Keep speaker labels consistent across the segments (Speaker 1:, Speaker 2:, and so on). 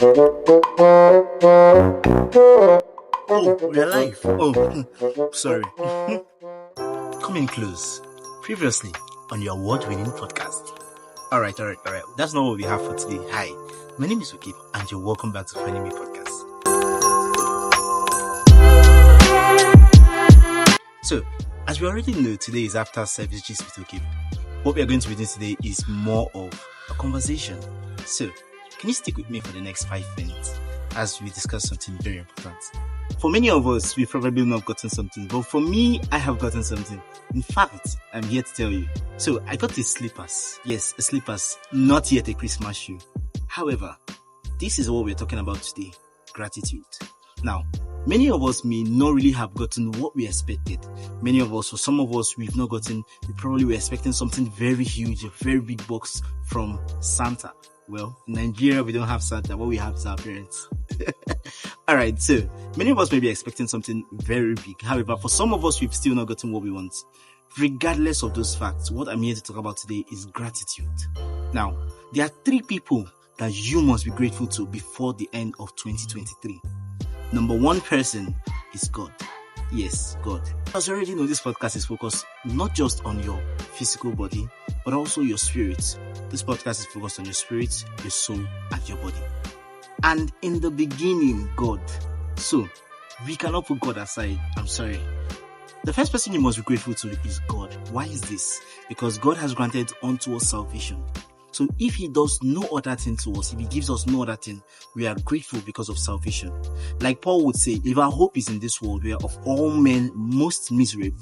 Speaker 1: Oh, we're live. Oh, sorry. Come in close. Previously on your award-winning podcast. Alright. That's not what we have for today. Hi, my name is Ukip, and you're welcome back to Finding Me Podcast. So, as we already know, today is after service gist with Ukip. What we are going to be doing today is more of a conversation. So, can you stick with me for the next 5 minutes as we discuss something very important? For many of us, we've probably not gotten something, but for me, I have gotten something. In fact, I'm here to tell you. So, I got these slippers. Yes, a slippers, not yet a Christmas shoe. However, this is what we're talking about today, gratitude. Now, many of us may not really have gotten what we expected. Many of us, or some of us, we've not gotten, we probably were expecting something very huge, a very big box from Santa. Well, in Nigeria, we don't have Santa. What we have is our parents. Alright, so many of us may be expecting something very big. However, for some of us, we've still not gotten what we want. Regardless of those facts, what I'm here to talk about today is gratitude. Now, there are 3 people that you must be grateful to before the end of 2023. Number 1 person is God. Yes, God. As you already know, this podcast is focused not just on your physical body, but also your spirit. This podcast is focused on your spirit, your soul, and your body. And in the beginning, God. So, we cannot put God aside. I'm sorry. The first person you must be grateful to is God. Why is this? Because God has granted unto us salvation. So if He does no other thing to us, if He gives us no other thing, we are grateful because of salvation. Like Paul would say, if our hope is in this world, we are of all men most miserable.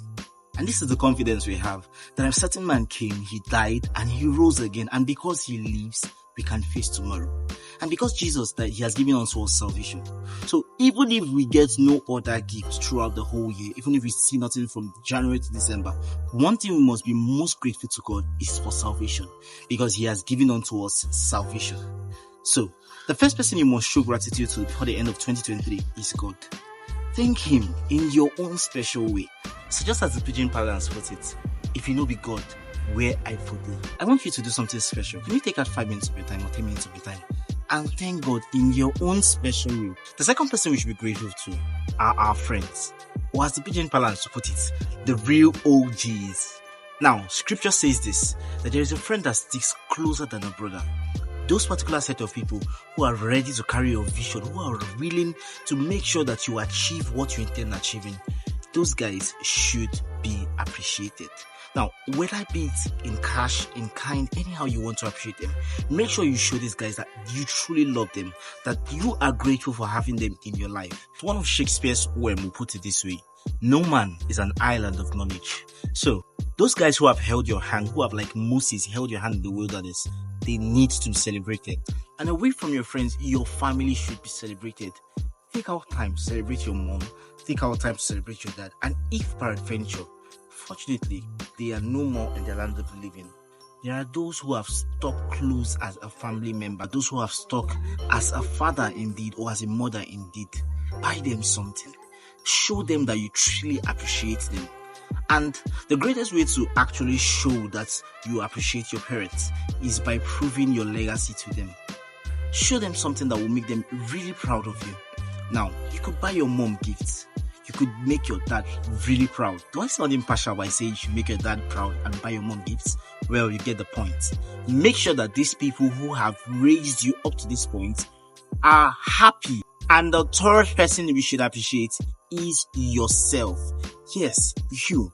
Speaker 1: And this is the confidence we have, that a certain man came, he died, and he rose again. And because he lives, we can face tomorrow. And because Jesus died, He has given us all salvation. So even if we get no other gifts throughout the whole year, even if we see nothing from January to December, one thing we must be most grateful to God is for salvation, because He has given unto us salvation. So the first person you must show gratitude to before the end of 2023 is God. Thank Him in your own special way. So just as the Pigeon Palace put it, if you know be God, where I put them. I want you to do something special. Can you take out 5 minutes of your time or 10 minutes of your time and thank God in your own special way? The second person we should be grateful to are our friends, or as the Pigeon Palace to put it, the real OGs. Now, scripture says this, that there is a friend that sticks closer than a brother. Those particular set of people who are ready to carry your vision, who are willing to make sure that you achieve what you intend achieving, those guys should be appreciated. Now, whether be it in cash, in kind, anyhow you want to appreciate them, make sure you show these guys that you truly love them, that you are grateful for having them in your life. One of Shakespeare's poems will put it this way: no man is an island of knowledge. So, those guys who have held your hand, who have like Moses held your hand in the wilderness, they need to be celebrated. And away from your friends, your family should be celebrated. Take out time to celebrate your mom, take out time to celebrate your dad, and if peradventure, fortunately, they are no more in the land of the living, there are those who have stuck close as a family member, those who have stuck as a father indeed, or as a mother indeed. Buy them something. Show them that you truly appreciate them. And the greatest way to actually show that you appreciate your parents is by proving your legacy to them. Show them something that will make them really proud of you. Now, you could buy your mom gifts. You could make your dad really proud. Do I sound impartial by saying you should make your dad proud and buy your mom gifts? Well, you get the point. Make sure that these people who have raised you up to this point are happy. And the third person we should appreciate is yourself. Yes, you.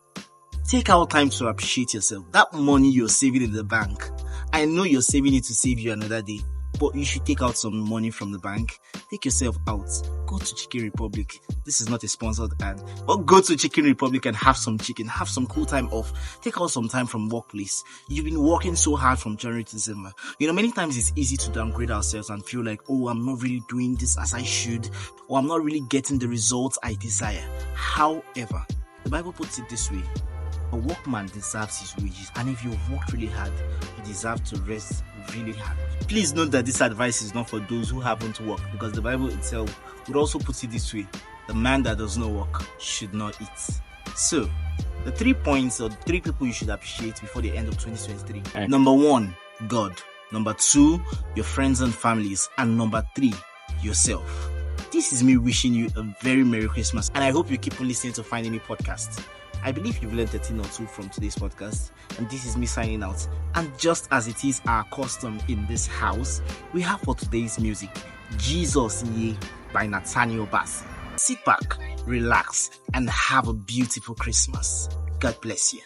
Speaker 1: Take out time to appreciate yourself. That money you're saving in the bank, I know you're saving it to save you another day, but you should take out some money from the bank. Take yourself out. Go to Chicken Republic. This is not a sponsored ad, but go to Chicken Republic and have some chicken. Have some cool time off. Take out some time from workplace. You've been working so hard from January to December. You know, many times it's easy to downgrade ourselves and feel like, oh, I'm not really doing this as I should, or I'm not really getting the results I desire. However, the Bible puts it this way: a workman deserves his wages, and if you've worked really hard, you deserve to rest really hard. Please note that this advice is not for those who haven't worked, because the Bible itself would also put it this way: the man that does not work should not eat. So, the 3 points or 3 people you should appreciate before the end of 2023. Number 1, God. Number 2, your friends and families. And number 3, yourself. This is me wishing you a very Merry Christmas, and I hope you keep on listening to Find Me podcast. I believe you've learned a thing or two from today's podcast, and this is me signing out. And just as it is our custom in this house, we have for today's music Jesus Ye by Nathaniel Bassey. Sit back, relax, and have a beautiful Christmas. God bless you.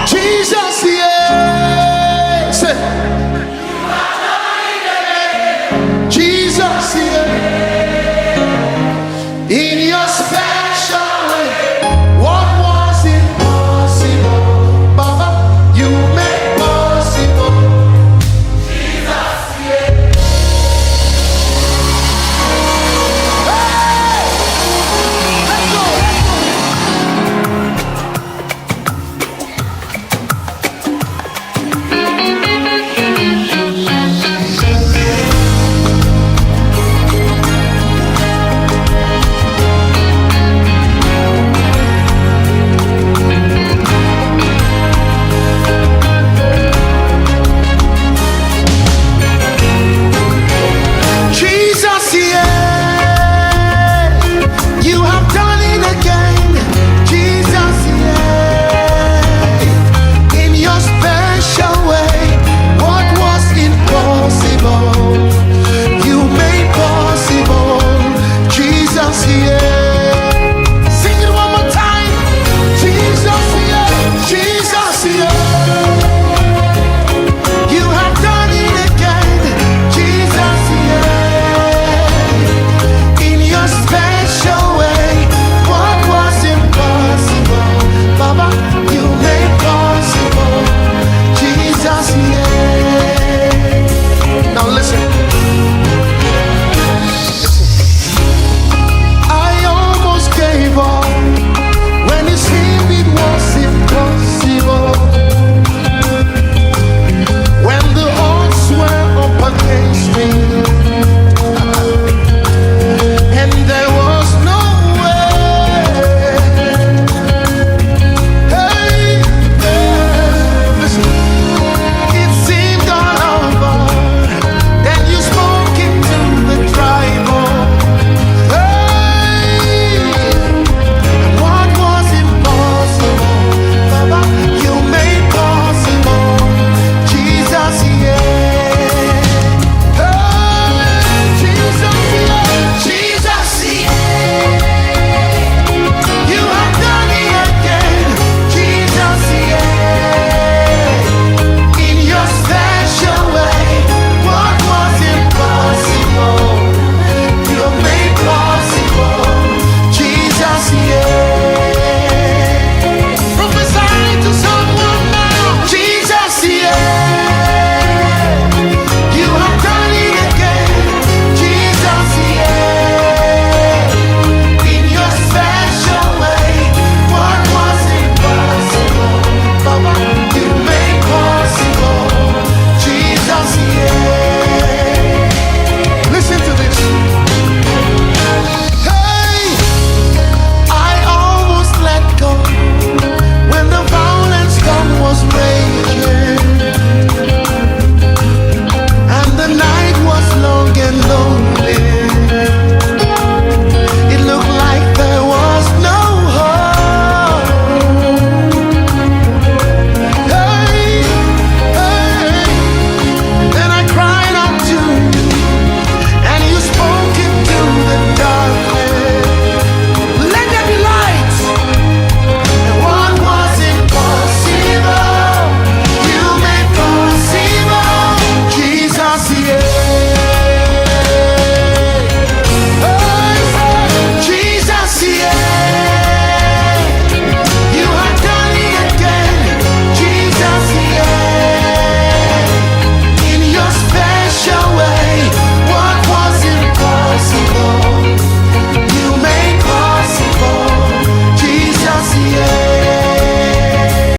Speaker 2: Jesus.